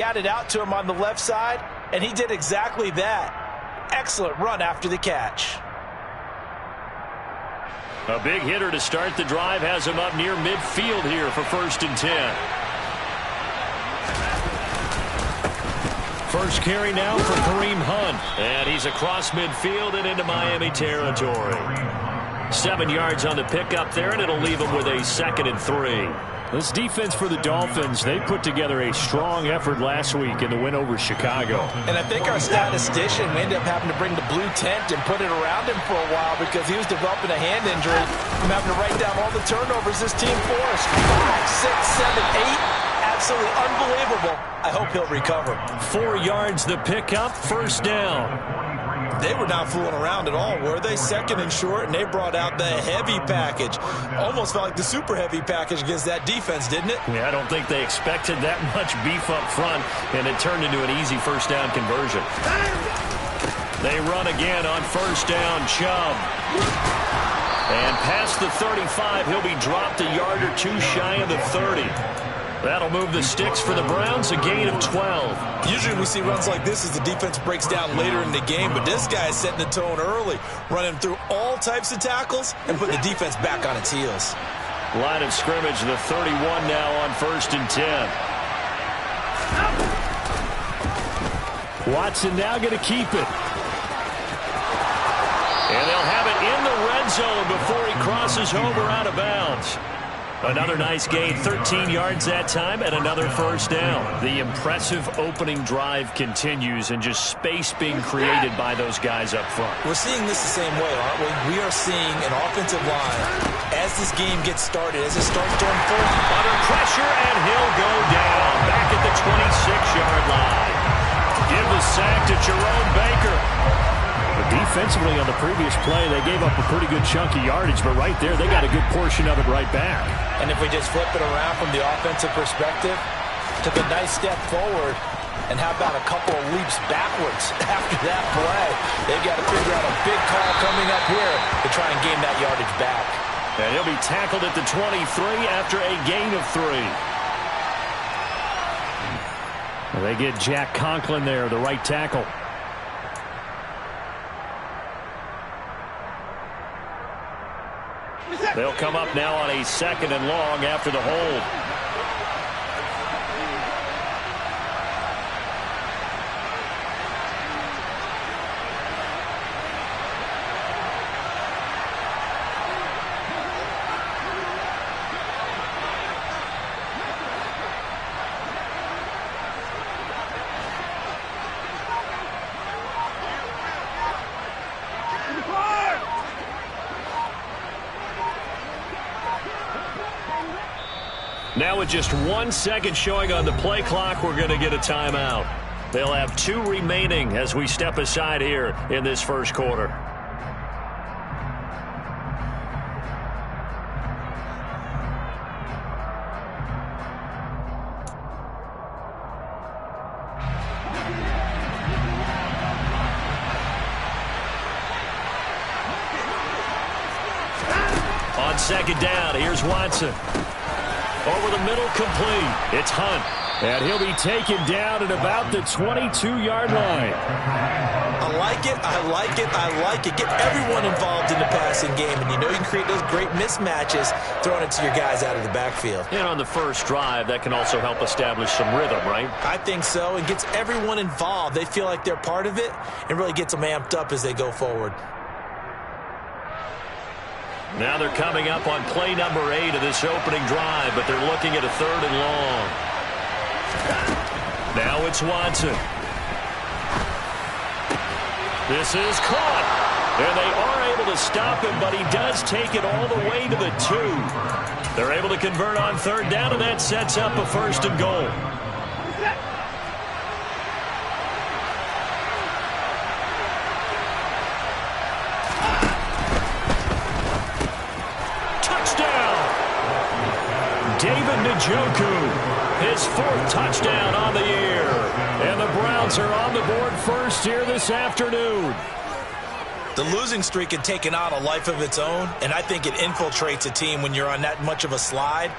Got it out to him on the left side, and he did exactly that. Excellent run after the catch. A big hitter to start the drive has him up near midfield here for 1st and 10. First carry now for Kareem Hunt. And he's across midfield and into Miami territory. 7 yards on the pickup there, and it'll leave him with a 2nd and 3. This defense for the Dolphins, they put together a strong effort last week in the win over Chicago. And I think our statistician, we ended up having to bring the blue tent and put it around him for a while because he was developing a hand injury from having to write down all the turnovers this team forced. 5, 6, 7, 8. Absolutely unbelievable. I hope he'll recover. 4 yards the pickup, 1st down. They were not fooling around at all, were they? 2nd and short, and they brought out the heavy package. Almost felt like the super heavy package against that defense, didn't it? Yeah, I don't think they expected that much beef up front, and it turned into an easy 1st down conversion. They run again on 1st down, Chubb. And past the 35, he'll be dropped a yard or 2 shy of the 30. That'll move the sticks for the Browns, a gain of 12. Usually we see runs like this as the defense breaks down later in the game, but this guy is setting the tone early, running through all types of tackles and putting the defense back on its heels. Line of scrimmage, the 31 now on 1st and 10. Watson now going to keep it. And they'll have it in the red zone before he crosses over out of bounds. Another nice gain, 13 yards that time, and another 1st down. The impressive opening drive continues, and just space being created by those guys up front. We're seeing this the same way, aren't we? We are seeing an offensive line, as this game gets started, as it starts to unfold. Under pressure, and he'll go down, back at the 26-yard line. Give the sack to Jerome Baker. But defensively on the previous play, they gave up a pretty good chunk of yardage, but right there, they got a good portion of it right back. And if we just flip it around from the offensive perspective, took a nice step forward, and how about a couple of leaps backwards after that play? They've got to figure out a big call coming up here to try and gain that yardage back. And he'll be tackled at the 23 after a gain of 3. Well, they get Jack Conklin there, the right tackle. They'll come up now on a 2nd and long after the hold. Now with just 1 second showing on the play clock, we're going to get a timeout. They'll have 2 remaining as we step aside here in this 1st quarter. On 2nd down, here's Watson. Over the middle, complete. It's Hunt. And he'll be taken down at about the 22-yard line. I like it, I like it, I like it. Get everyone involved in the passing game, and you know you can create those great mismatches throwing it to your guys out of the backfield. And on the first drive, that can also help establish some rhythm, right? I think so. It gets everyone involved. They feel like they're part of it, and really gets them amped up as they go forward. Now they're coming up on play number 8 of this opening drive, but they're looking at a 3rd and long. Now it's Watson. This is caught. And they are able to stop him, but he does take it all the way to the 2. They're able to convert on 3rd down, and that sets up a 1st and goal. Njoku, his 4th touchdown on the year. And the Browns are on the board first here this afternoon. The losing streak had taken on a life of its own, and I think it infiltrates a team when you're on that much of a slide.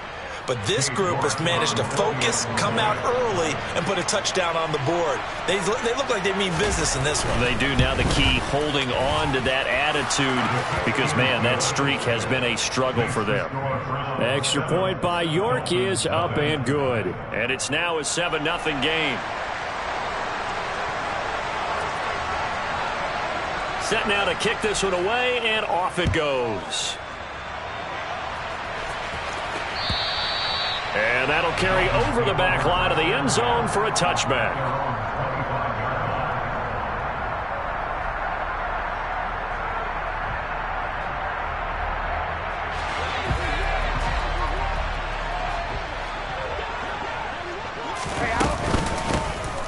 But this group has managed to focus, come out early, and put a touchdown on the board. They look like they mean business in this one. They do. Now the key, holding on to that attitude, because, man, that streak has been a struggle for them. Extra point by York is up and good. And it's now a 7-0 game. Set now to kick this one away, and off it goes. And that'll carry over the back line of the end zone for a touchback.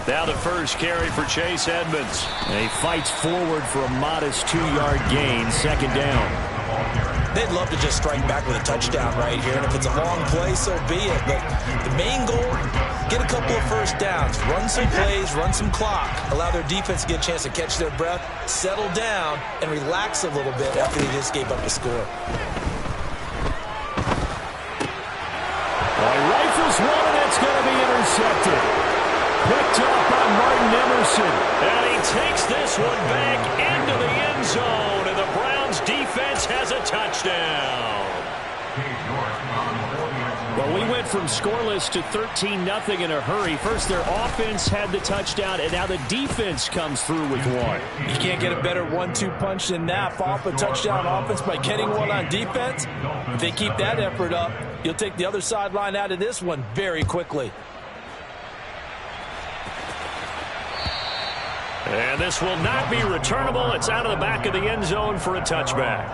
Now the first carry for Chase Edmonds. And he fights forward for a modest 2-yard gain, second down. They'd love to just strike back with a touchdown right here, and if it's a long play, so be it. But the main goal, get a couple of first downs, run some plays, run some clock, allow their defense to get a chance to catch their breath, settle down, and relax a little bit after they just gave up the score. Rifles one, and it's going to be intercepted. Picked up by Martin Emerson. And he takes this one back into the end zone, and the Browns defense has a touchdown. Well, we went from scoreless to 13-0 in a hurry. First, their offense had the touchdown, and now the defense comes through with one. You can't get a better 1-2 punch than that. Follow up a touchdown offense by getting one on defense. If they keep that effort up, you'll take the other sideline out of this one very quickly. And this will not be returnable. It's out of the back of the end zone for a touchback.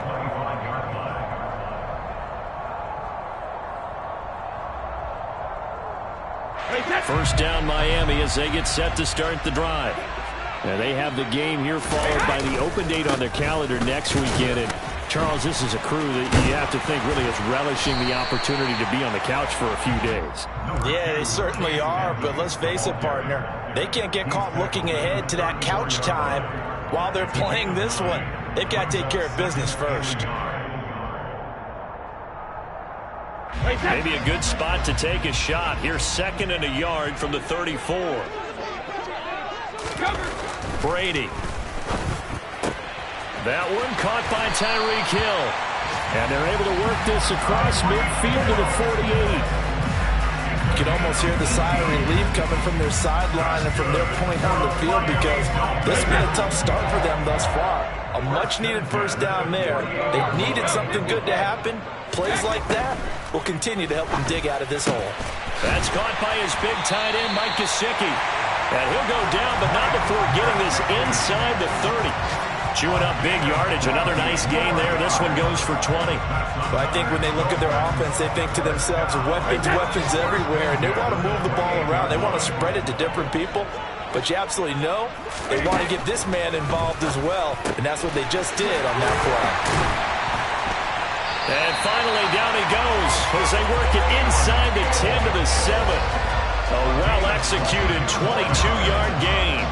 First down Miami as they get set to start the drive. And they have the game here followed by the open date on their calendar next weekend. And Charles, this is a crew that you have to think really is relishing the opportunity to be on the couch for a few days. Yeah, they certainly are, but let's face it, partner. They can't get caught looking ahead to that couch time while they're playing this one. They've got to take care of business first. Maybe a good spot to take a shot. Here's 2nd and a yard from the 34. Brady. That one caught by Tyreek Hill. And they're able to work this across midfield to the 48. You can almost hear the sigh of relief coming from their sideline and from their point on the field, because this has been a tough start for them thus far. A much-needed first down there. They needed something good to happen. Plays like that will continue to help them dig out of this hole. That's caught by his big tight end, Mike Gesicki. And he'll go down, but not before getting this inside the 30. Chewing up big yardage. Another nice gain there. This one goes for 20. But I think when they look at their offense, they think to themselves, weapons everywhere. And they want to move the ball around. They want to spread it to different people. But you absolutely know they want to get this man involved as well. And that's what they just did on that play. And finally, down he goes as they work it inside the 10 to the 7. A well-executed 22-yard gain.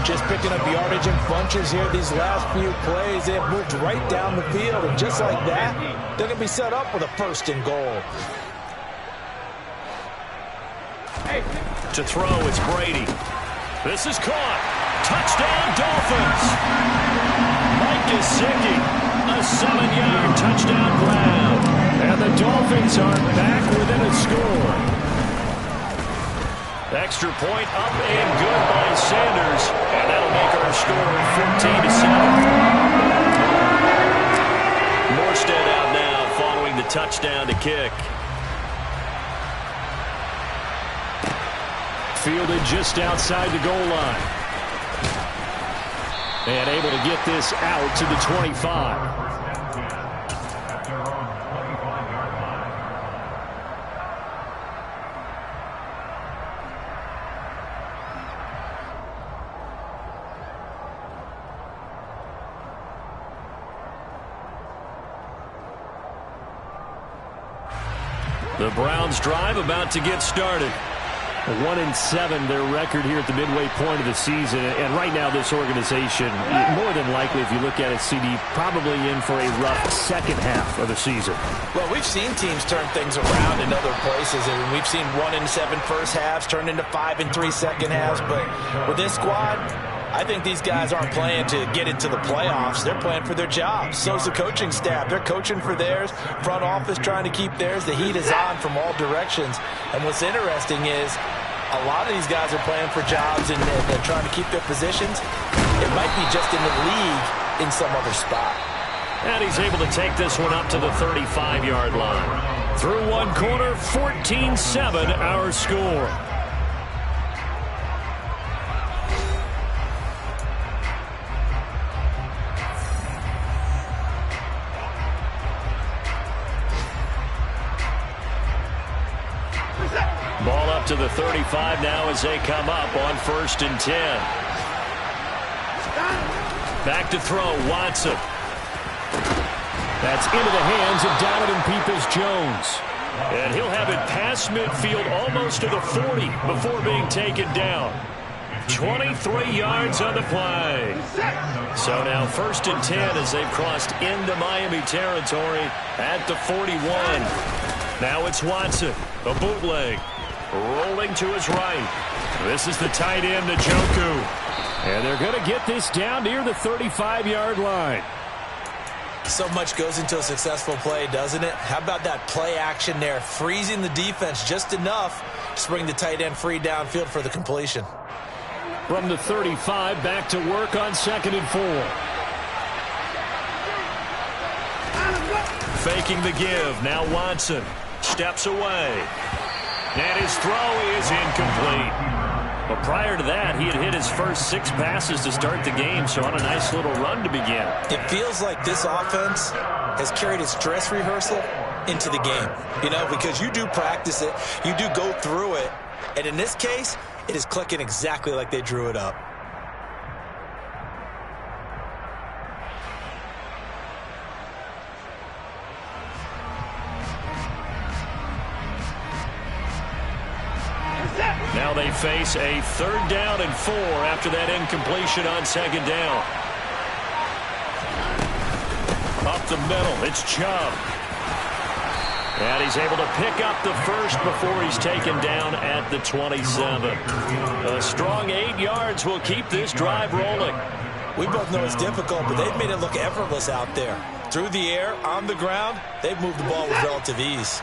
Just picking up yardage in bunches here these last few plays. They have moved right down the field, and just like that, they're going to be set up with a 1st and goal. To throw, it's Brady. This is caught. Touchdown, Dolphins. Mike Gesicki, a 7-yard touchdown grab. And the Dolphins are back within a score. Extra point up and good by Sanders. And that'll make our score 14-7. Morstead out now following the touchdown to kick. Fielded just outside the goal line. And able to get this out to the 25. The Browns drive about to get started. 1-7, their record here at the midway point of the season. And right now, this organization, more than likely, if you look at it, CD, probably in for a rough second half of the season. Well, we've seen teams turn things around in other places. And we've seen 1-7 first halves turn into 5-3 second halves. But with this squad, I think these guys aren't playing to get into the playoffs. They're playing for their jobs. So's the coaching staff. They're coaching for theirs. Front office trying to keep theirs. The heat is on from all directions. And what's interesting is a lot of these guys are playing for jobs and they're trying to keep their positions. It might be just in the league in some other spot. And he's able to take this one up to the 35-yard line. Through one quarter, 14-7 our score. Ball up to the 35 now as they come up on 1st and 10. Back to throw, Watson. That's into the hands of Donovan Peoples-Jones. And he'll have it past midfield almost to the 40 before being taken down. 23 yards on the play. So now 1st and 10 as they've crossed into Miami territory at the 41. Now it's Watson, a bootleg. Rolling to his right. This is the tight end, Njoku. And they're going to get this down near the 35-yard line. So much goes into a successful play, doesn't it? How about that play action there? Freezing the defense just enough to bring the tight end free downfield for the completion. From the 35, back to work on 2nd and 4. Faking the give. Now Watson steps away. And his throw is incomplete. But prior to that, he had hit his first 6 passes to start the game, so on a nice little run to begin. It feels like this offense has carried its dress rehearsal into the game. You know, because you do practice it, you do go through it, and in this case, it is clicking exactly like they drew it up. Now they face a 3rd down and 4 after that incompletion on 2nd down. Up the middle, it's Chubb. And he's able to pick up the first before he's taken down at the 27. A strong 8 yards will keep this drive rolling. We both know it's difficult, but they've made it look effortless out there. Through the air, on the ground, they've moved the ball with relative ease.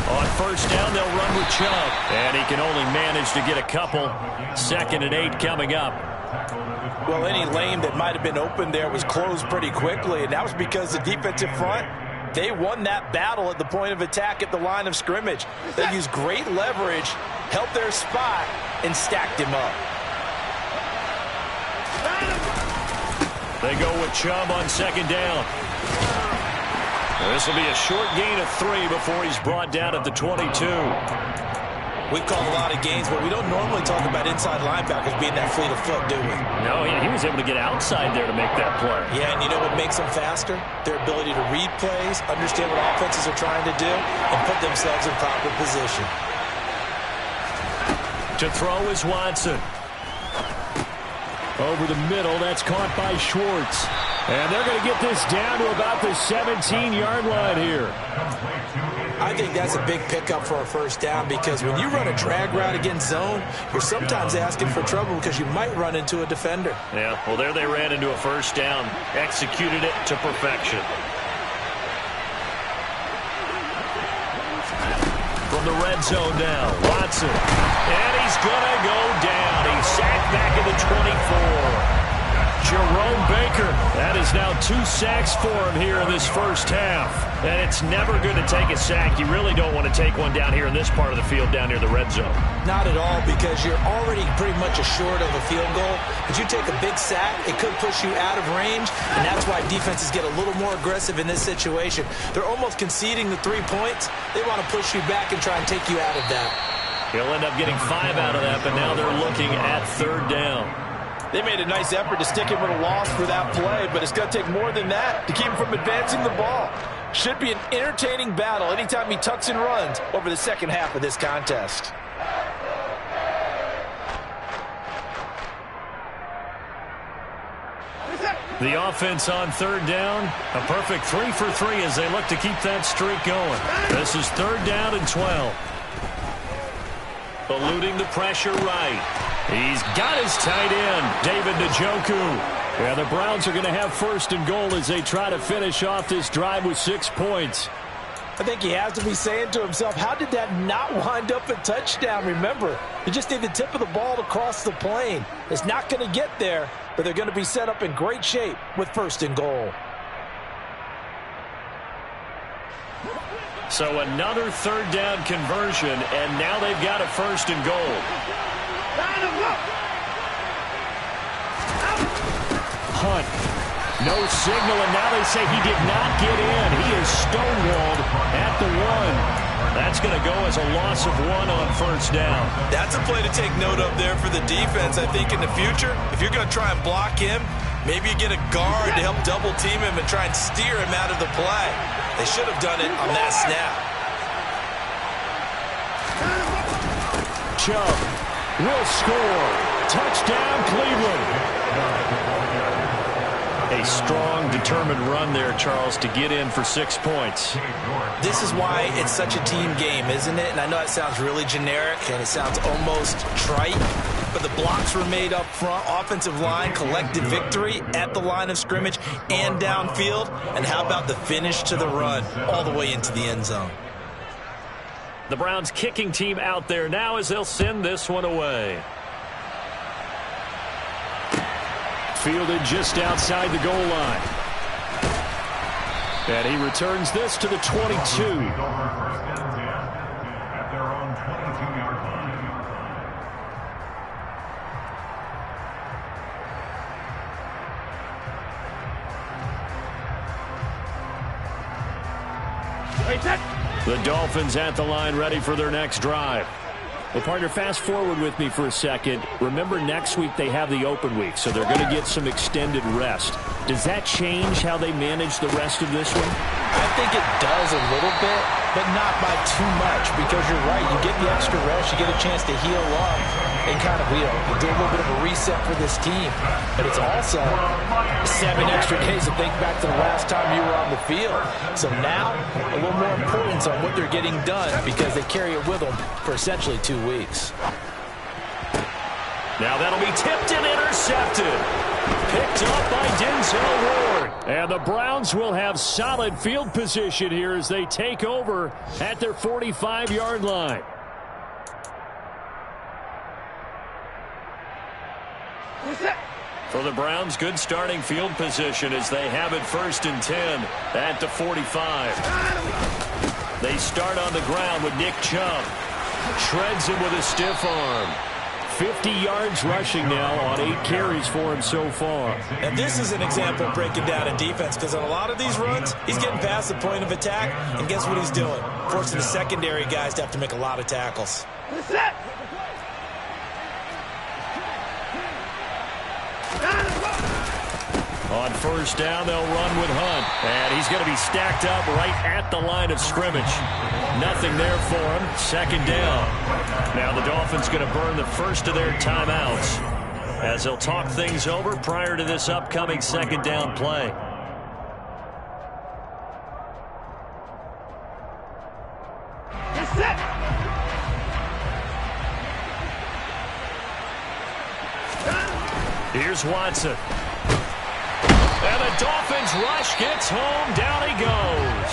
On 1st down, they'll run with Chubb. And he can only manage to get a couple. 2nd and 8 coming up. Well, any lane that might have been open there was closed pretty quickly, and that was because the defensive front, they won that battle at the point of attack at the line of scrimmage. They used great leverage, held their spot, and stacked him up. They go with Chubb on 2nd down. This will be a short gain of 3 before he's brought down at the 22. We've called a lot of games, but we don't normally talk about inside linebackers being that fleet of foot, do we? No, he was able to get outside there to make that play. Yeah, and you know what makes them faster? Their ability to read plays, understand what offenses are trying to do, and put themselves in proper position. To throw is Watson. Over the middle, that's caught by Schwartz. And they're going to get this down to about the 17-yard line here. I think that's a big pickup for a 1st down because when you run a drag route against zone, you're sometimes asking for trouble because you might run into a defender. Yeah, well, there they ran into a 1st down, executed it to perfection. From the red zone now, Watson. And he's going to go down. He's sacked back at the 24. Jerome Baker, that is now 2 sacks for him here in this 1st half. And it's never good to take a sack. You really don't want to take one down here in this part of the field down near the red zone. Not at all, because you're already pretty much assured of a field goal. But you take a big sack, it could push you out of range, and that's why defenses get a little more aggressive in this situation. They're almost conceding the 3 points. They want to push you back and try and take you out of that. He'll end up getting 5 out of that, but now they're looking at 3rd down. They made a nice effort to stick him with a loss for that play, but it's going to take more than that to keep him from advancing the ball. Should be an entertaining battle anytime he tucks and runs over the second half of this contest. The offense on third down, a perfect 3 for 3 as they look to keep that streak going. This is third down and 12. Eluding the pressure right. He's got his tight end, David Njoku. Yeah, the Browns are going to have first and goal as they try to finish off this drive with 6 points. I think he has to be saying to himself, how did that not wind up a touchdown? Remember, you just need the tip of the ball to cross the plane. It's not going to get there, but they're going to be set up in great shape with first and goal. So another third down conversion, and now they've got a first and goal. Hunt. No signal, and now they say he did not get in. He is stonewalled at the 1. That's going to go as a loss of 1 on first down. That's a play to take note of there for the defense. I think in the future, if you're going to try and block him, maybe you get a guard to help double team him and try and steer him out of the play. They should have done it on that snap. Chubb will score. Touchdown, Cleveland. A strong, determined run there, Charles, to get in for 6 points. This is why it's such a team game, isn't it? And I know it sounds really generic and it sounds almost trite, but the blocks were made up front. Offensive line, collective victory at the line of scrimmage and downfield. And how about the finish to the run all the way into the end zone? The Browns kicking team out there now as they'll send this one away. Fielded just outside the goal line. And he returns this to the 22. The Dolphins at the line ready for their next drive. Well, partner, fast forward with me for a second. Remember, next week they have the open week, so they're going to get some extended rest. Does that change how they manage the rest of this one? I think it does a little bit, but not by too much, because you're right. You get the extra rest. You get a chance to heal up and kind of, do a little bit of a reset for this team. But it's also 7 extra days to think back to the last time you were on the field. So now, a little more importance on what they're getting done because they carry it with them for essentially 2 weeks. Now that'll be tipped and intercepted. Picked up by Denzel Ward. And the Browns will have solid field position here as they take over at their 45-yard line. For the Browns, good starting field position as they have it first and 10 at the 45. They start on the ground with Nick Chubb. Shreds him with a stiff arm. 50 yards rushing now on 8 carries for him so far. And this is an example of breaking down in defense, because on a lot of these runs, he's getting past the point of attack, and guess what he's doing? Forcing the secondary guys to have to make a lot of tackles. On first down, they'll run with Hunt. And he's going to be stacked up right at the line of scrimmage. Nothing there for him. Second down. Now the Dolphins going to burn the first of their timeouts as they'll talk things over prior to this upcoming second down play. Here's Watson. And the Dolphins rush gets home. Down he goes.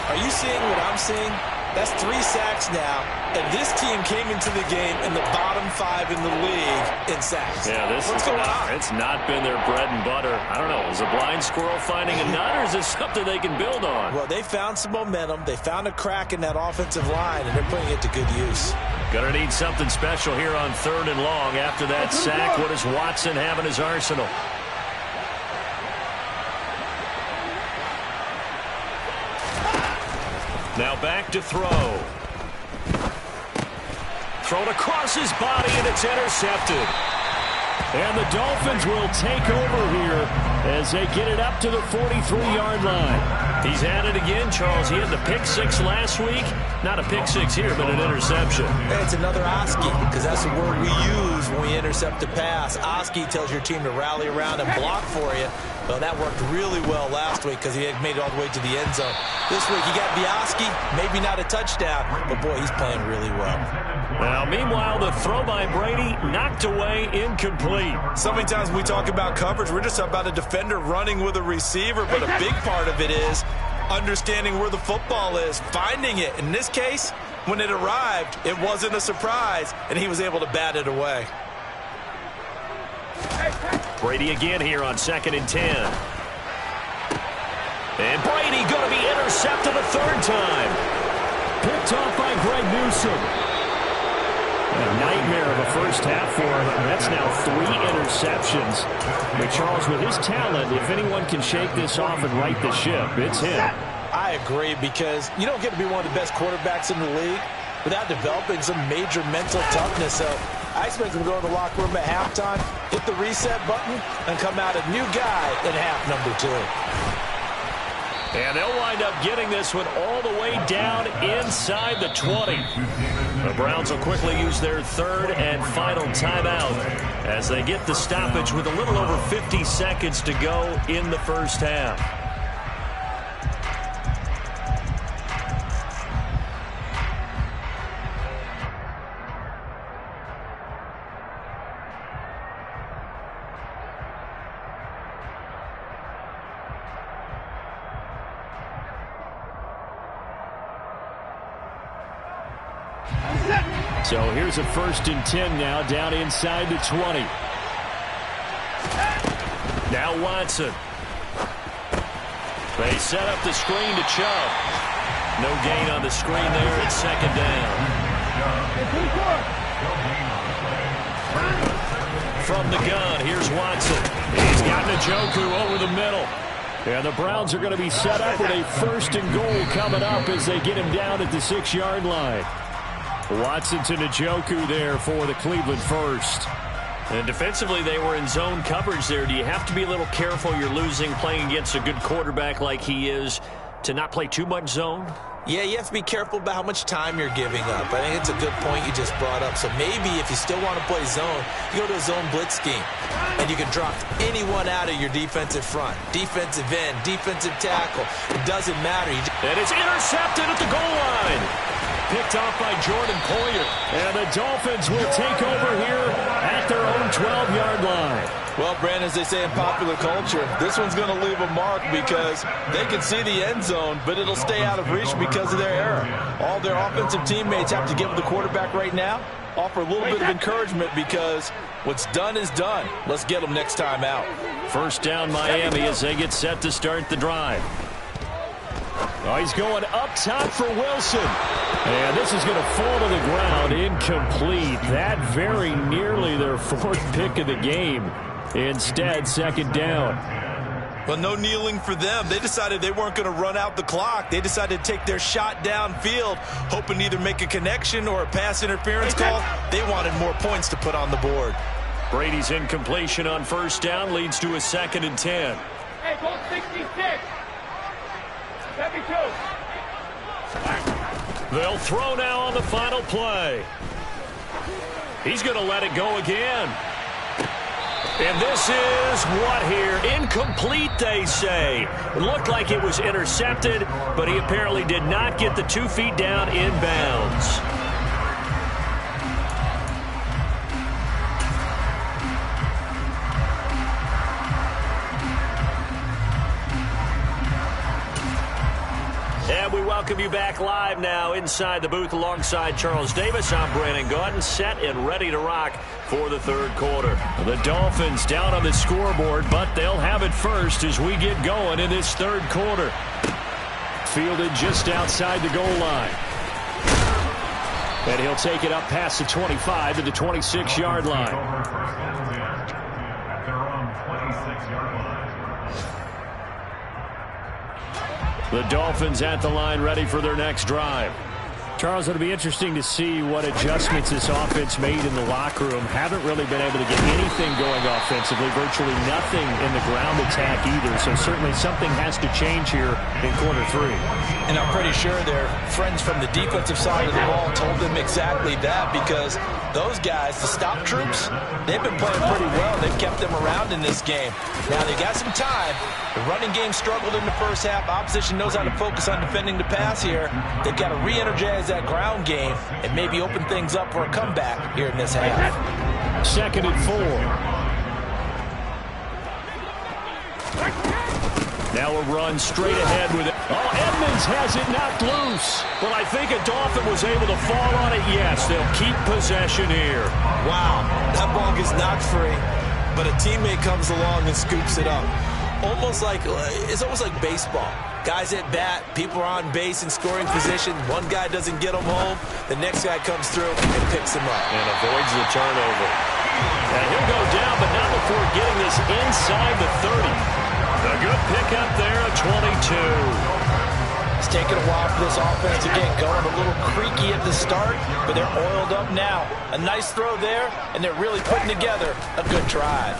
Are you seeing what I'm seeing? That's 3 sacks now, and this team came into the game in the bottom 5 in the league in sacks. Yeah, What's going on? It's not been their bread and butter. I don't know. Is a blind squirrel finding a nut, or is this something they can build on? Well, they found some momentum. They found a crack in that offensive line, and they're putting it to good use. Gonna need something special here on third and long. After that sack, what does Watson have in his arsenal? Now back to throw. Thrown across his body, and it's intercepted. And the Dolphins will take over here as they get it up to the 43-yard line. He's at it again, Charles. He had the pick six last week. Not a pick six here, but an interception. Hey, it's another Oski, because that's the word we use when we intercept a pass. Oski tells your team to rally around and block for you. Well, that worked really well last week because he had made it all the way to the end zone. This week, he got the Oski, maybe not a touchdown, but boy, he's playing really well. Now, meanwhile, the throw by Brady knocked away, incomplete. So many times when we talk about coverage, we're just about a defender running with a receiver, but a big part of it is understanding where the football is, finding it. In this case, when it arrived, it wasn't a surprise, and he was able to bat it away. Brady again here on 2nd and 10. And Brady going to be intercepted a third time. Picked off by Greg Newsome. A nightmare of a first half for him. That's now 3 interceptions. But Charles, with his talent, if anyone can shake this off and right the ship, it's him. I agree, because you don't get to be one of the best quarterbacks in the league without developing some major mental toughness. So I expect him to go to the locker room at halftime, hit the reset button, and come out a new guy in half number 2. And they'll wind up getting this one all the way down inside the 20. The Browns will quickly use their third and final timeout as they get the stoppage with a little over 50 seconds to go in the first half. So here's a 1st and 10 now, down inside the 20. Now Watson. They set up the screen to Chubb. No gain on the screen there. It's 2nd down. From the gun, here's Watson. He's got Njoku over the middle. And the Browns are going to be set up with a 1st and goal coming up as they get him down at the 6-yard line. Watson to Njoku there for the Cleveland first. And defensively, they were in zone coverage there. Do you have to be a little careful? You're losing, playing against a good quarterback like he is, to not play too much zone? Yeah, you have to be careful about how much time you're giving up. I think it's a good point you just brought up. So maybe if you still want to play zone, you go to a zone blitz scheme. And you can drop anyone out of your defensive front. Defensive end, defensive tackle. It doesn't matter. And it's intercepted at the goal line. Picked off by Jordan Poyer. And the Dolphins will take over here at their own 12-yard line. Well, Brandon, as they say in popular culture, this one's going to leave a mark because they can see the end zone, but it'll stay out of reach because of their error. All their offensive teammates have to give the quarterback right now, offer a little bit of encouragement because what's done is done. Let's get them next time out. 1st down Miami as they get set to start the drive. Oh, he's going up top for Wilson. And this is going to fall to the ground, incomplete. That very nearly their 4th pick of the game. Instead, 2nd down. Well, no kneeling for them. They decided they weren't going to run out the clock. They decided to take their shot downfield, hoping to either make a connection or a pass interference call. They wanted more points to put on the board. Brady's incompletion on 1st down leads to a 2nd and 10. Hey, goal 66. 72. They'll throw now on the final play. He's going to let it go again. And this is what here? Incomplete, they say. It looked like it was intercepted, but he apparently did not get the 2 feet down in bounds. And we welcome you back live now inside the booth alongside Charles Davis. I'm Brandon Gaudin, set and ready to rock for the 3rd quarter. The Dolphins down on the scoreboard, but they'll have it first as we get going in this 3rd quarter. Fielded just outside the goal line. And he'll take it up past the 25 to the 26-yard line. The Dolphins at the line ready for their next drive. Charles, it'll be interesting to see what adjustments this offense made in the locker room. Haven't really been able to get anything going offensively, virtually nothing in the ground attack either. So certainly something has to change here in quarter 3. And I'm pretty sure their friends from the defensive side of the ball told them exactly that, because those guys, the stop troops, they've been playing pretty well. They've kept them around in this game. Now they got some time. The running game struggled in the first half. Opposition knows how to focus on defending the pass here. They've got to re-energize that ground game and maybe open things up for a comeback here in this half. 2nd and 4. Now a run straight ahead with it. Oh, Edmonds has it knocked loose. Well, I think a Dolphin was able to fall on it. Yes, they'll keep possession here. Wow, that ball gets knocked free, but a teammate comes along and scoops it up. It's almost like baseball. Guys at bat, people are on base in scoring position. One guy doesn't get them home. The next guy comes through and picks him up. And avoids the turnover. And he'll go down, but not before getting this inside the 30. A good pickup there at 22. It's taken a while for this offense to get going. A little creaky at the start, but they're oiled up now. A nice throw there, and they're really putting together a good drive.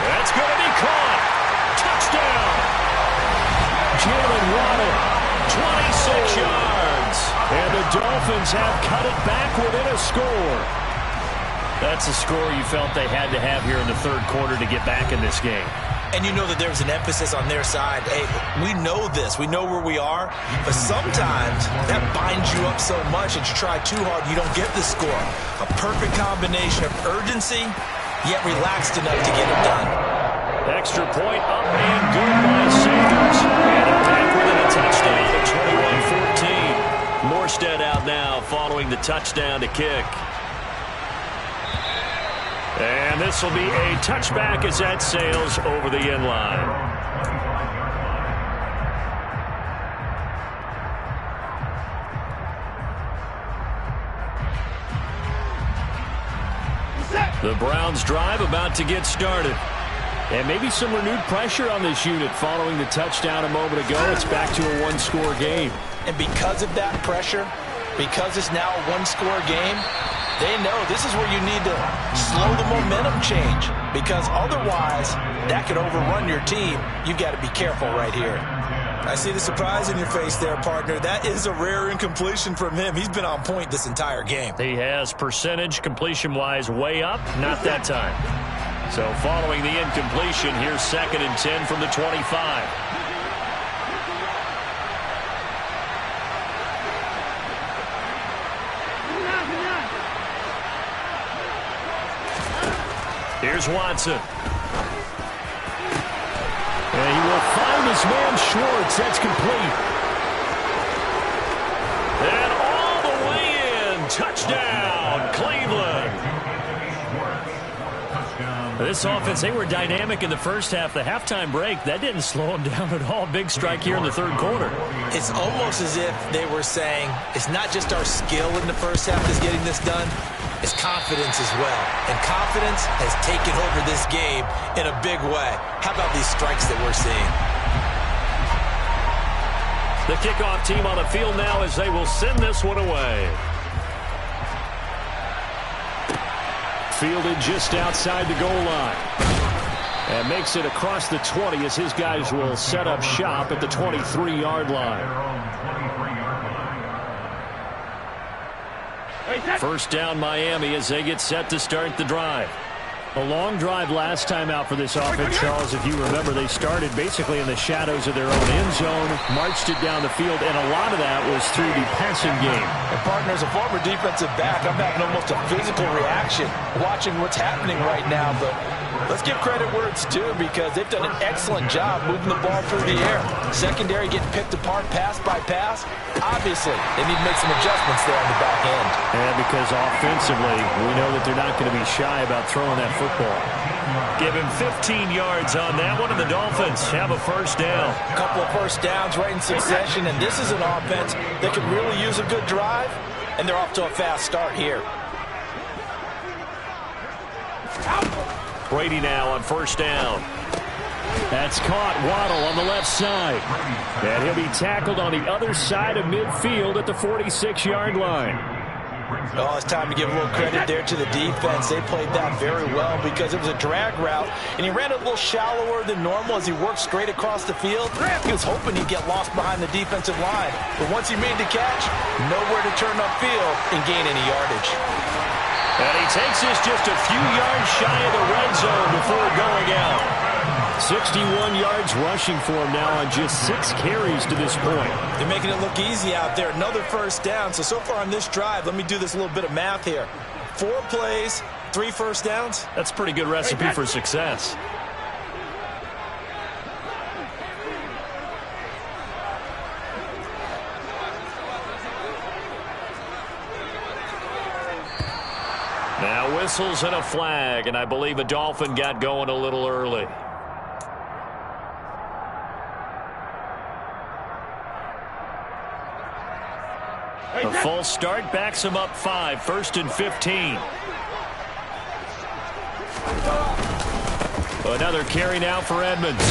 That's going to be caught. Touchdown. Jalen Waddle, 26 yards. And the Dolphins have cut it back within a score. That's a score you felt they had to have here in the 3rd quarter to get back in this game. And you know that there's an emphasis on their side. Hey, we know this. We know where we are. But sometimes that binds you up so much that you try too hard, you don't get the score. A perfect combination of urgency, yet relaxed enough to get it done. Extra point up and good by Sanders. And a back within a touchdown at 21-14. Morstead out now following the touchdown to kick. And this will be a touchback as that sails over the end line. The Browns drive about to get started. And maybe some renewed pressure on this unit following the touchdown a moment ago. It's back to a 1-score game. And because of that pressure, because it's now a 1-score game, they know this is where you need to slow the momentum change, because otherwise that could overrun your team. You've got to be careful right here. I see the surprise in your face there, partner. That is a rare incompletion from him. He's been on point this entire game. He has percentage completion-wise way up, not that time. So following the incompletion, here's 2nd and 10 from the 25. Here's Watson. And he will find his man Schwartz. That's complete. And all the way in. Touchdown, Cleveland. This offense, they were dynamic in the first half. The halftime break, that didn't slow them down at all. Big strike here in the 3rd quarter. It's almost as if they were saying, it's not just our skill in the first half that's getting this done. It's confidence as well. And confidence has taken over this game in a big way. How about these strikes that we're seeing? The kickoff team on the field now as they will send this one away. Fielded just outside the goal line. And makes it across the 20 as his guys will set up shop at the 23-yard line. First down Miami as they get set to start the drive. A long drive last time out for this offense, Charles. If you remember, they started basically in the shadows of their own end zone, marched it down the field, and a lot of that was through the passing game. And partner, as a former defensive back, I'm having almost a physical reaction watching what's happening right now. But let's give credit where it's due, because they've done an excellent job moving the ball through the air. Secondary getting picked apart pass by pass. Obviously, they need to make some adjustments there on the back end. And because offensively, we know that they're not going to be shy about throwing that football. Give him 15 yards on that one, and the Dolphins have a first down. A couple of first downs right in succession, and this is an offense that could really use a good drive, and they're off to a fast start here. Brady now on first down. That's caught. Waddle on the left side. And he'll be tackled on the other side of midfield at the 46-yard line. Oh, it's time to give a little credit there to the defense. They played that very well because it was a drag route, and he ran a little shallower than normal as he worked straight across the field. He was hoping he'd get lost behind the defensive line, but once he made the catch, nowhere to turn upfield and gain any yardage. And he takes this just a few yards shy of the red zone before going out. 61 yards rushing for him now on just 6 carries to this point. They're making it look easy out there. Another first down. So far on this drive, let me do this little bit of math here. 4 plays, 3 first downs. That's a pretty good recipe for success. Now whistles and a flag, and I believe a Dolphin got going a little early. A false start backs him up 5, 1st and 15. Another carry now for Edmonds.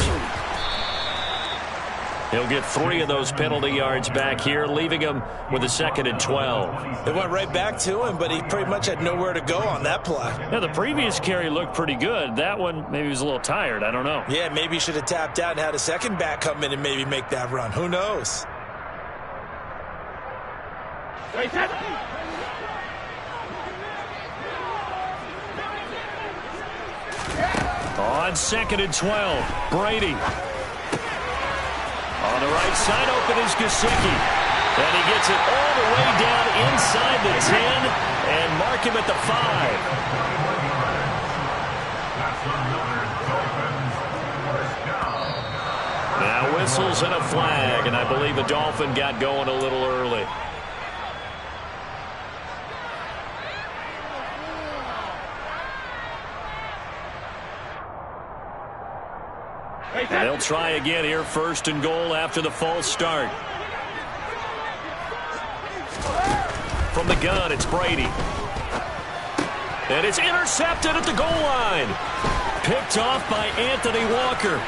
He'll get 3 of those penalty yards back here, leaving him with a 2nd and 12. It went right back to him, but he pretty much had nowhere to go on that play. Yeah, the previous carry looked pretty good. That one, maybe he was a little tired. I don't know. Yeah, maybe he should have tapped out and had a second back come in and maybe make that run. Who knows? On 2nd and 12, Brady. On the right side, open is Gesicki. And he gets it all the way down inside the 10 and mark him at the 5. Now whistles and a flag, and I believe the Dolphin got going a little early. And they'll try again here, 1st and goal after the false start. From the gun, it's Brady. And it's intercepted at the goal line. Picked off by Anthony Walker.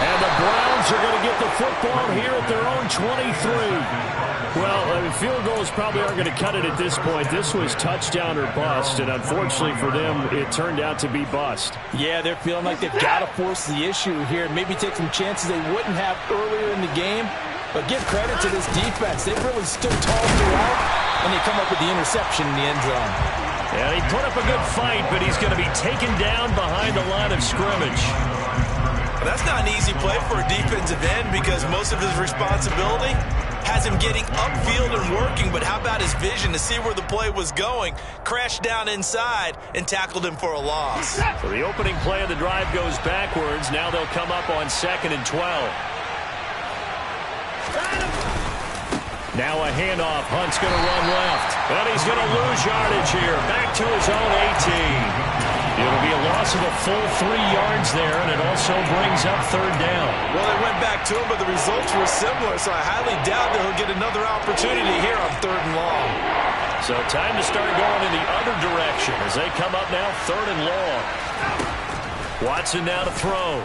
And the Browns are going to get the football here at their own 23. Well, field goals probably aren't going to cut it at this point. This was touchdown or bust, and unfortunately for them, it turned out to be bust. Yeah, they're feeling like they've got to force the issue here. Maybe take some chances they wouldn't have earlier in the game. But give credit to this defense. They've really stood tall throughout, and they come up with the interception in the end zone. Yeah, he put up a good fight, but he's going to be taken down behind the line of scrimmage. Well, that's not an easy play for a defensive end because most of his responsibility has him getting upfield and working, but how about his vision to see where the play was going, crashed down inside, and tackled him for a loss. So the opening play of the drive goes backwards. Now they'll come up on 2nd and 12. Now a handoff. Hunt's going to run left. And he's going to lose yardage here. Back to his own 18. It'll be a loss of a full 3 yards there, and it also brings up 3rd down. Well, they went back to him, but the results were similar, so I highly doubt that he'll get another opportunity here on 3rd and long. So time to start going in the other direction as they come up now 3rd and long. Watson now to throw.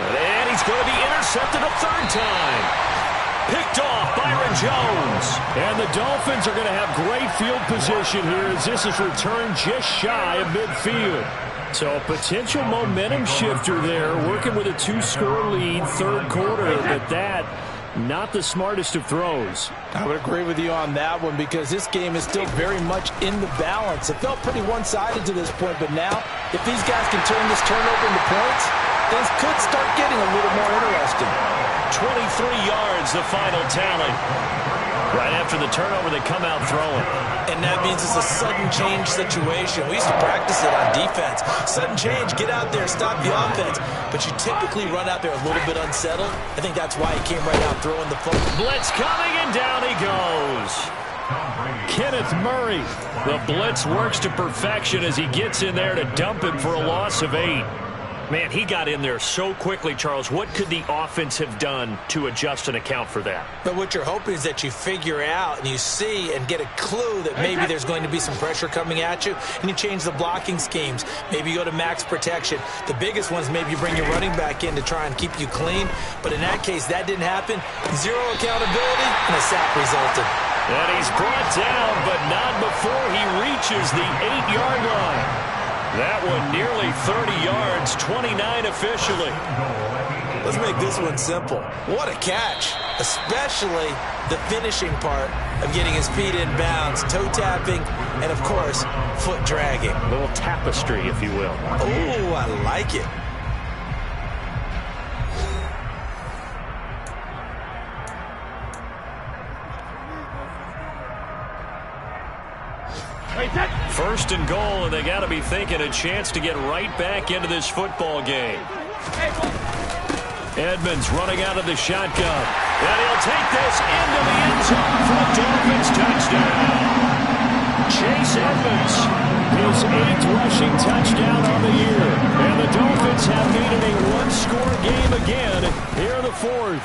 And he's going to be intercepted a 3rd time. Picked off Byron Jones. And the Dolphins are going to have great field position here as this is returned just shy of midfield. So a potential momentum shifter there, working with a 2-score lead, 3rd quarter, but that not the smartest of throws. I would agree with you on that one because this game is still very much in the balance. It felt pretty one-sided to this point, but now if these guys can turn this turnover into points, things could start getting a little more interesting. 23 yards, the final tally. Right after the turnover, they come out throwing. And that means it's a sudden change situation. We used to practice it on defense. Sudden change, get out there, stop the offense. But you typically run out there a little bit unsettled. I think that's why he came right out throwing the football. Blitz coming, and down he goes. Kenneth Murray. The blitz works to perfection as he gets in there to dump him for a loss of 8. Man, he got in there so quickly, Charles. What could the offense have done to adjust and account for that? But what you're hoping is that you figure out and you see and get a clue that maybe there's going to be some pressure coming at you, and you change the blocking schemes. Maybe you go to max protection. The biggest ones, maybe you bring your running back in to try and keep you clean. But in that case, that didn't happen. Zero accountability, and a sack resulted. And he's brought down, but not before he reaches the 8-yard line. That one nearly 30 yards, 29 officially. Let's make this one simple. What a catch, especially the finishing part of getting his feet in bounds, toe tapping, and, of course, foot dragging. A little tapestry, if you will. Oh, I like it. First and goal, and they got to be thinking a chance to get right back into this football game. Edmonds running out of the shotgun. And he'll take this into the end zone for a Dolphins touchdown. Chase Edmonds, his 8th rushing touchdown on the year. And the Dolphins have needed a one-score game again here in the 4th.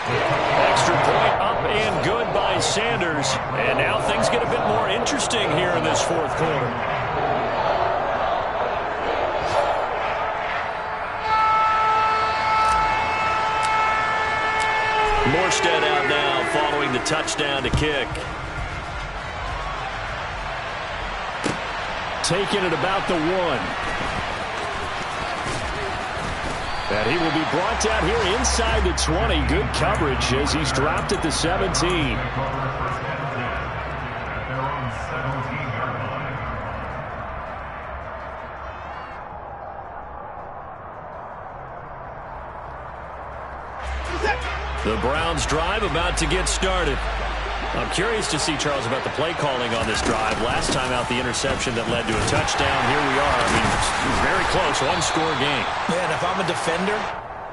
Extra point up and good by Sanders. And now things get a bit more interesting here in this 4th quarter. Morstead out now following the touchdown to kick. Taking it about the 1. And he will be brought down here inside the 20. Good coverage as he's dropped at the 17. The Browns drive about to get started. I'm curious to see, Charles, about the play calling on this drive. Last time out, the interception that led to a touchdown. Here we are. I mean, it's very close, one-score game. Man, if I'm a defender,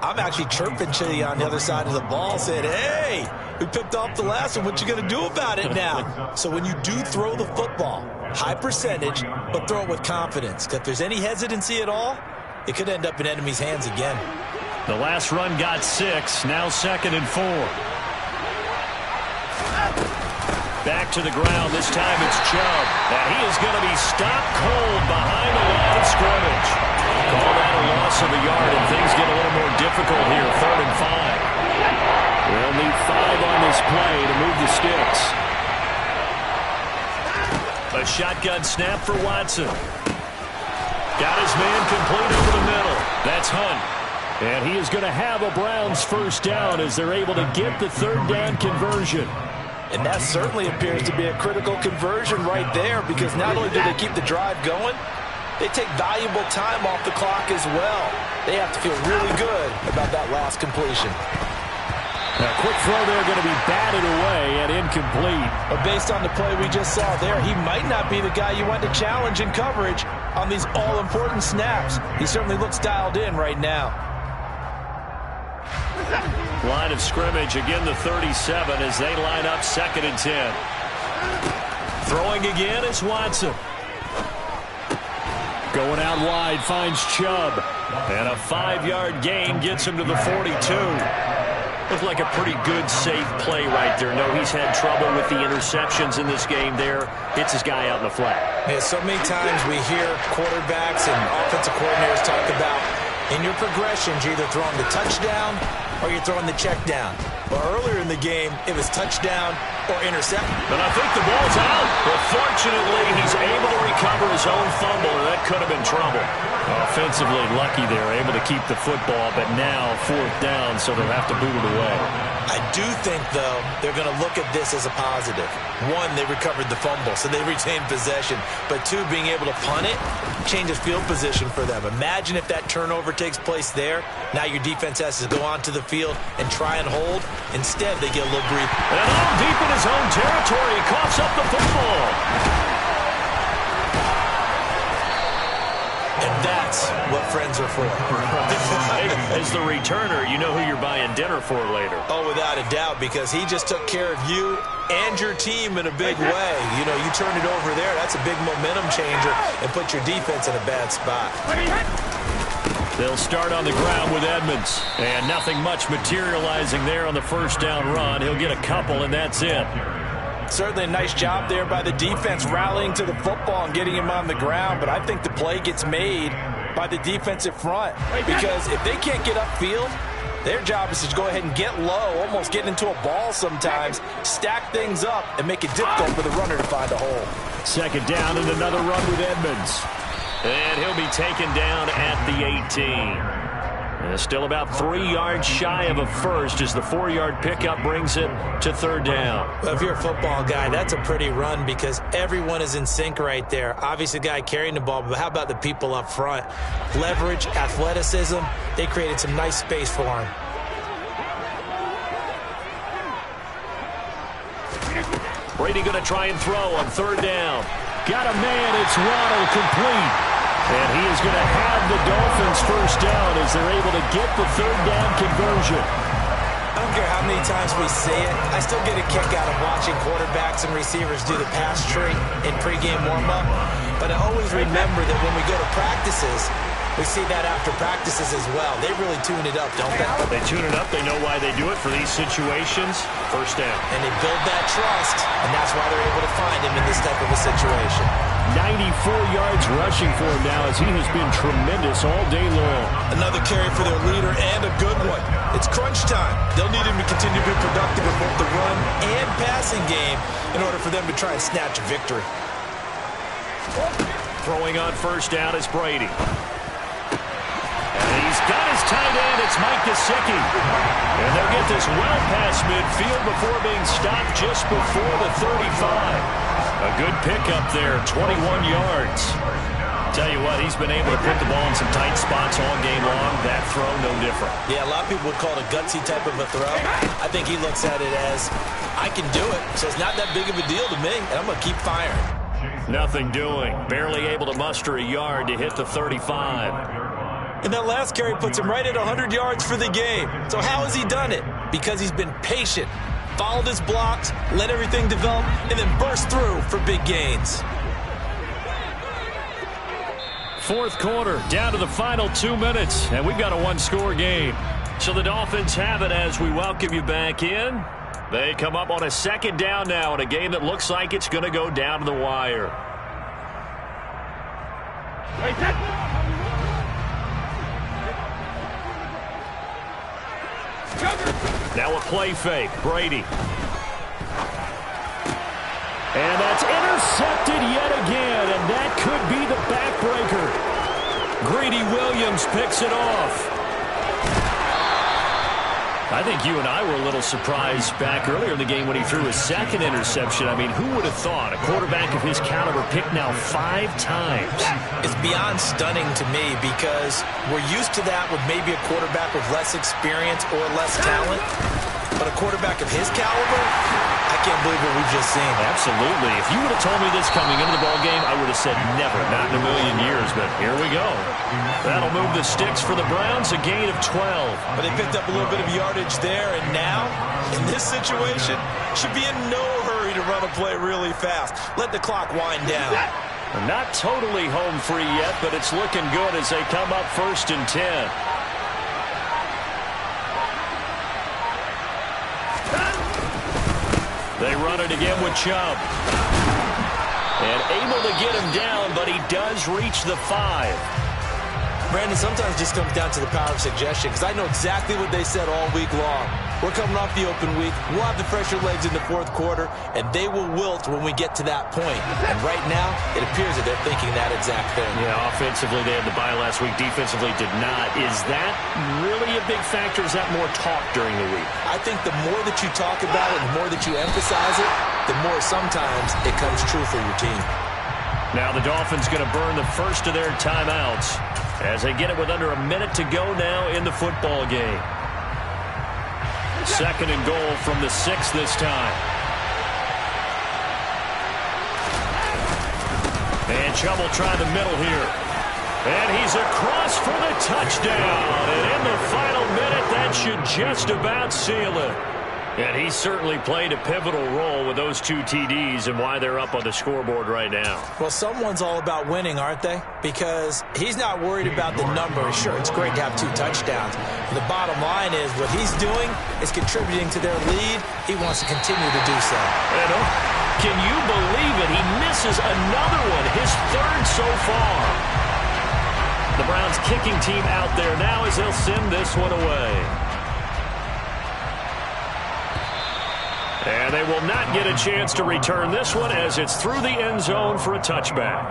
I'm actually chirping to you on the other side of the ball, saying, hey, we picked off the last one. What you going to do about it now? So when you do throw the football, high percentage, but throw it with confidence. Because if there's any hesitancy at all, it could end up in enemy's hands again. The last run got 6, now 2nd and 4. Back to the ground. This time it's Chubb. And he is going to be stopped cold behind the line of scrimmage. Call that a loss of a yard, and things get a little more difficult here. 3rd and 5. They'll need 5 on this play to move the sticks. A shotgun snap for Watson. Got his man complete over the middle. That's Hunt. And he is going to have a Browns first down as they're able to get the 3rd down conversion. And that certainly appears to be a critical conversion right there, because not only do they keep the drive going, they take valuable time off the clock as well. They have to feel really good about that last completion. A quick throw there going to be batted away and incomplete. But based on the play we just saw there, he might not be the guy you want to challenge in coverage on these all-important snaps. He certainly looks dialed in right now. Line of scrimmage, again the 37 as they line up 2nd and 10. Throwing again is Watson. Going out wide, finds Chubb. And a 5-yard gain gets him to the 42. Looked like a pretty good, safe play right there. No, he's had trouble with the interceptions in this game there. Hits his guy out in the flat. Yeah, so many times we hear quarterbacks and offensive coordinators talk about in your progressions, you're either throwing the touchdown or you're throwing the check down. Well, earlier in the game, it was touchdown or intercept. But I think the ball's out. But fortunately, he's able to recover his own fumble, and that could have been trouble. Offensively lucky there, able to keep the football, but now 4th down, so they'll have to boot it away. I do think, though, they're going to look at this as a positive. 1, they recovered the fumble, so they retained possession. But 2, being able to punt it changes field position for them. Imagine if that turnover takes place there. Now your defense has to go onto the field and try and hold. Instead, they get a little breathe. And all deep in his own territory, he coughs up the football. And that's what friends are for. As the returner, you know who you're buying dinner for later. Oh, without a doubt, because he just took care of you and your team in a big way. You know, you turn it over there, that's a big momentum changer and put your defense in a bad spot. They'll start on the ground with Edmonds. And nothing much materializing there on the first down run. He'll get a couple, and that's it. Certainly a nice job there by the defense rallying to the football and getting him on the ground. But I think the play gets made by the defensive front. Because if they can't get upfield, their job is to go ahead and get low, almost get into a ball sometimes, stack things up, and make it difficult for the runner to find a hole. Second down and another run with Edmonds. And he'll be taken down at the 18. And still about 3 yards shy of a first as the 4-yard pickup brings it to third down. Well, if you're a football guy, that's a pretty run because everyone is in sync right there. Obviously, the guy carrying the ball, but how about the people up front? Leverage, athleticism, they created some nice space for him. Brady going to try and throw on third down. Got a man, it's Waddle, complete. And he is going to have the Dolphins first down as they're able to get the third down conversion. I don't care how many times we say it, I still get a kick out of watching quarterbacks and receivers do the pass tree in pregame warm-up. But I always remember that when we go to practices, we see that after practices as well. They really tune it up, don't they? They tune it up. They know why they do it for these situations. First down. And they build that trust, and that's why they're able to find him in this type of a situation. 94 yards rushing for him now as he has been tremendous all day long. Another carry for their leader and a good one. It's crunch time. They'll need him to continue to be productive in both the run and passing game in order for them to try and snatch a victory. Throwing on first down is Brady. And he's got his tight end. It's Mike Gesicki. And they'll get this well past midfield before being stopped just before the 35. A good pickup there, 21 yards. Tell you what, he's been able to put the ball in some tight spots all game long. That throw, no different. Yeah, a lot of people would call it a gutsy type of a throw. I think he looks at it as, I can do it, so it's not that big of a deal to me, and I'm going to keep firing. Nothing doing. Barely able to muster a yard to hit the 35. And that last carry puts him right at 100 yards for the game. So how has he done it? Because he's been patient, followed his blocks, let everything develop, and then burst through for big gains. Fourth quarter, down to the final 2 minutes, and we've got a one-score game. So the Dolphins have it as we welcome you back in. They come up on a second down now in a game that looks like it's going to go down to the wire. Now a play fake. Brady. And that's intercepted yet again, and that could be the backbreaker. Greedy Williams picks it off. I think you and I were a little surprised back earlier in the game when he threw his second interception. I mean, who would have thought a quarterback of his caliber picked now 5 times? It's beyond stunning to me because we're used to that with maybe a quarterback with less experience or less talent. But a quarterback of his caliber, I can't believe what we've just seen. Absolutely. If you would have told me this coming into the ball game, I would have said never, not in a million years. But here we go. That'll move the sticks for the Browns, a gain of 12. But they picked up a little bit of yardage there, and now, in this situation, should be in no hurry to run a play really fast. Let the clock wind down. Not totally home free yet, but it's looking good as they come up 1st and 10. They run it again with Chubb. And able to get him down, but he does reach the 5. Brandon, sometimes it just comes down to the power of suggestion because I know exactly what they said all week long. We're coming off the open week. We'll have the fresher legs in the fourth quarter, and they will wilt when we get to that point. And right now, it appears that they're thinking that exact thing. Yeah, offensively, they had the bye last week. Defensively, did not. Is that really a big factor? Is that more talk during the week? I think the more that you talk about it, the more that you emphasize it, the more sometimes it comes true for your team. Now the Dolphins going to burn the first of their timeouts as they get it with under a minute to go now in the football game. 2nd and goal from the 6 this time. And Chubb will try the middle here. And he's across for the touchdown. And in the final minute, that should just about seal it. And he certainly played a pivotal role with those 2 TDs and why they're up on the scoreboard right now. Well, someone's all about winning, aren't they? Because he's not worried about the numbers. Sure, it's great to have 2 touchdowns. The bottom line is what he's doing is contributing to their lead. He wants to continue to do so. Can you believe it? He misses another one, his 3rd so far. The Browns kicking team out there now as they'll send this one away. And they will not get a chance to return this one as it's through the end zone for a touchback.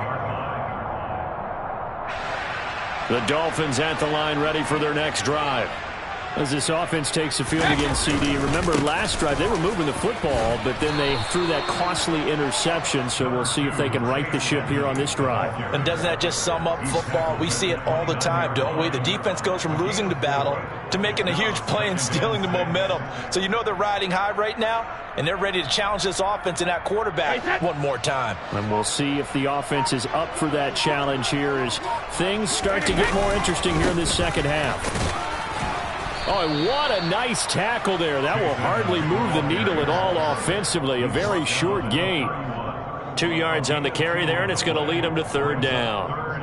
The Dolphins at the line ready for their next drive. As this offense takes the field against CD, remember last drive they were moving the football, but then they threw that costly interception, so we'll see if they can right the ship here on this drive. And doesn't that just sum up football? We see it all the time, don't we? The defense goes from losing the battle to making a huge play and stealing the momentum. So you know they're riding high right now, and they're ready to challenge this offense and that quarterback one more time. And we'll see if the offense is up for that challenge here as things start to get more interesting here in this second half. Oh, and what a nice tackle there. That will hardly move the needle at all offensively. A very short gain. 2 yards on the carry there, and it's going to lead them to 3rd down. What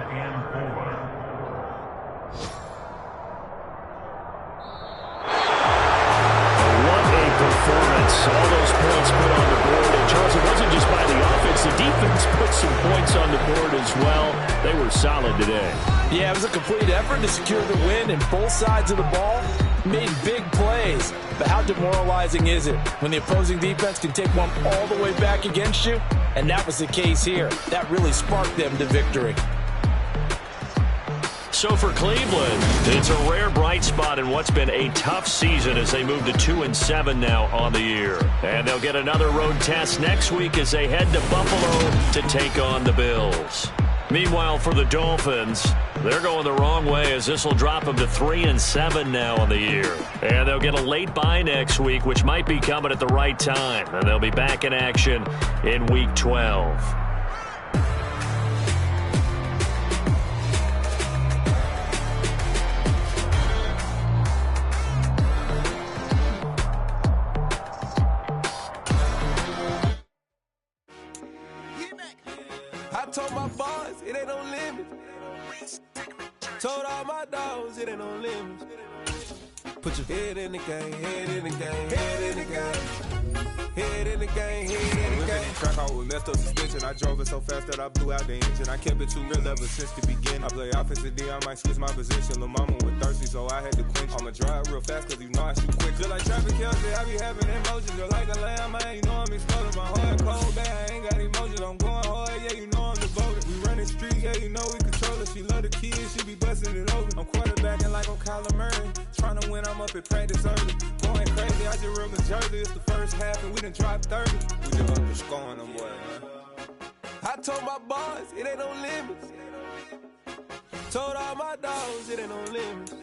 a performance. All those points put on the board. And, Charles, it wasn't just by the offense. The defense put some points on the board as well. They were solid today. Yeah, it was a complete effort to secure the win, and both sides of the ball made big plays. But how demoralizing is it when the opposing defense can take one all the way back against you? And that was the case here. That really sparked them to victory. So for Cleveland, it's a rare bright spot in what's been a tough season as they move to 2-7 now on the year. And they'll get another road test next week as they head to Buffalo to take on the Bills. Meanwhile, for the Dolphins, they're going the wrong way as this will drop them to 3-7 now on the year. And they'll get a late bye next week, which might be coming at the right time. And they'll be back in action in Week 12. I told my boys, it ain't no limit. Told all my dogs, it ain't no limit. Put your head in the game, head in the game, head in the game. Head in the game, head in the game. Track out with messed up suspension. I drove it so fast that I blew out the engine. I kept it too real ever since the beginning. I play offensive D, I might switch my position. Lil' mama was thirsty, so I had to quench. I'ma drive real fast, cause you know I shoot quick. Just like traffic Kelsey, I be having emotions. Just like a lamb, man, you know I'm exploding. My heart cold, bad, I ain't got emotions. I'm going hard, yeah, you know I'm devoted. We running streets, yeah, you know we control it. She love the kids, she be busting it over. I'm quarterbacking like I'm Kyler Murray. Trying to win, I'm up at practice early. Going crazy, I just rode the jersey. It's the first half, and we done dropped 30. We just up to scoring them, boy, man. I told my boys, it ain't no limits. Told all my dogs, it ain't no limits.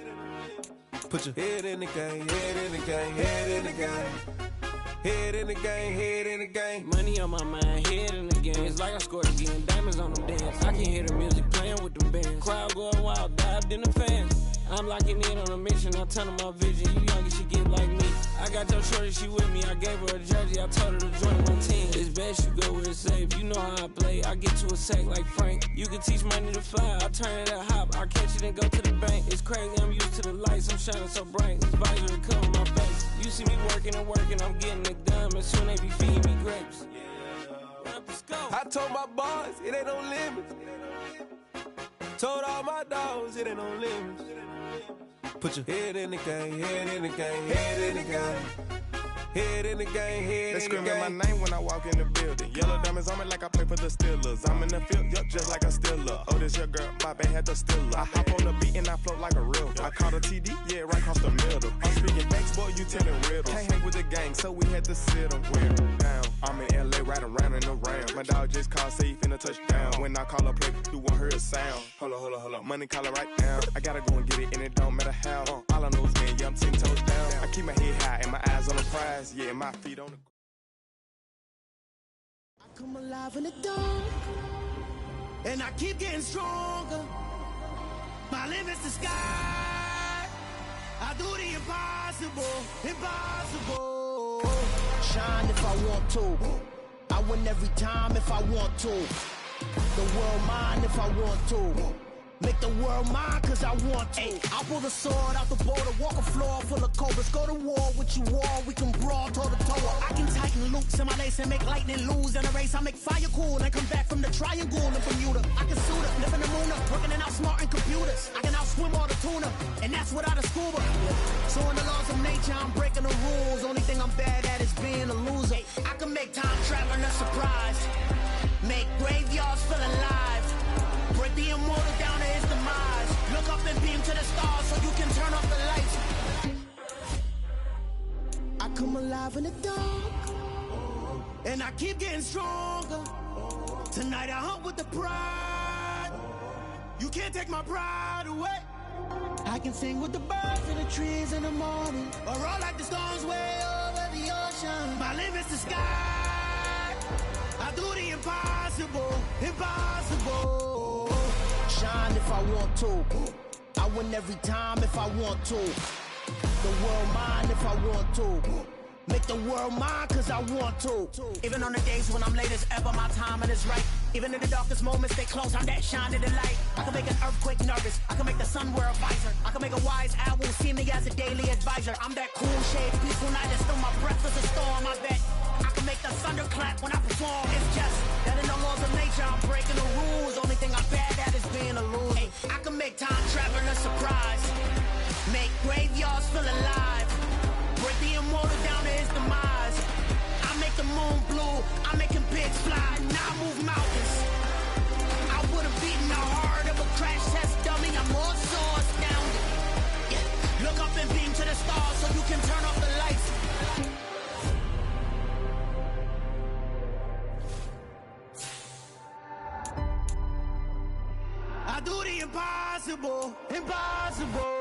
Put your head in the game, head in the game, head in the game. Head in the game, head in the game. Money on my mind, head in the game. It's like I scored again, diamonds on them dance. I can hear the music playing with them bands. Crowd going wild, dived in the fans. I'm locking in on a mission, I tell her my vision. You young and she get like me. I got your shorty, she with me. I gave her a jersey, I told her to join my team. It's best you go where it's safe. You know how I play. I get to a sack like Frank. You can teach money to fly. I turn it up hop. I catch it and go to the bank. It's crazy, I'm used to the lights. I'm shining so bright. This visor will cover my face. You see me working and working. I'm getting it done. And soon they be feeding me grapes. I told my boys, it ain't no limits. Told all my dogs, it ain't no limits. Put your head in the game, head in the game, head in the game. Head in the game, head they in the game. They screaming my name when I walk in the building. Yellow diamonds on me like I play for the Steelers. I'm in the field, yup, just like a Steeler. Oh, this your girl, my band had the Steeler. I hop on the beat and I float like a real. I caught a TD, yeah, right across the middle. I'm speaking facts, boy, you telling riddles. Can't hang with the gang, so we had to sit them weird down. I'm in LA, riding around and around. My dog just called, say he finna touchdown. When I call a play, you won't hear a sound. Hold up, money calling right now. I gotta go and get it, and it don't matter how. All I know is, man, yeah, I'm 10 toes down. I keep my head high and my eyes on the prize. Yeah, my feet on the. I come alive in the dark, and I keep getting stronger. My limit's the sky. I do the impossible, impossible. Shine if I want to. I win every time if I want to. The world mine if I want to. Make the world mine cause I want to. I pull the sword out the border, walk a floor full of cobras. Go to war with you all, we can brawl toe to toe. I can tighten loops in my lace and make lightning lose in a race. I make fire cool and come back from the triangle in Bermuda. I can suit up, live in the moon up, working and outsmarting computers. I can outswim all the tuna, and that's without a scuba. So in the laws of nature, I'm breaking the rules. Only thing I'm bad at is being a loser. I can make time traveling a surprise, make graveyards feel alive, break the immortal down to his demise. Look up and beam to the stars so you can turn off the lights. I come alive in the dark, and I keep getting stronger. Tonight I hunt with the pride. You can't take my pride away. I can sing with the birds and the trees in the morning, or roll like the storms way over the ocean. My limit's the sky. I do the impossible, impossible. Shine if I want to. I win every time if I want to. The world mine if I want to. Make the world mine cause I want to. Even on the days when I'm late as ever, my timing is right. Even in the darkest moments, they close, I'm that shining the light. I can make an earthquake nervous, I can make the sun wear a visor. I can make a wise owl see me as a daily advisor. I'm that cool shade, peaceful night, and still my breath is a storm. I bet I can make the thunder clap when I perform. It's just that in the laws of nature, I'm breaking the rules. Only thing I'm bad at is being a loser. Hey, I can make time traveling a surprise, make graveyards feel alive, break the immortal down to his demise. I make the moon blue, I make him pigs fly, now I move mountains. I would've beaten the heart of a crash test dummy, I'm more so astounded. Yeah. Look up and beam to the stars so you can turn off the lights. I do the impossible, impossible.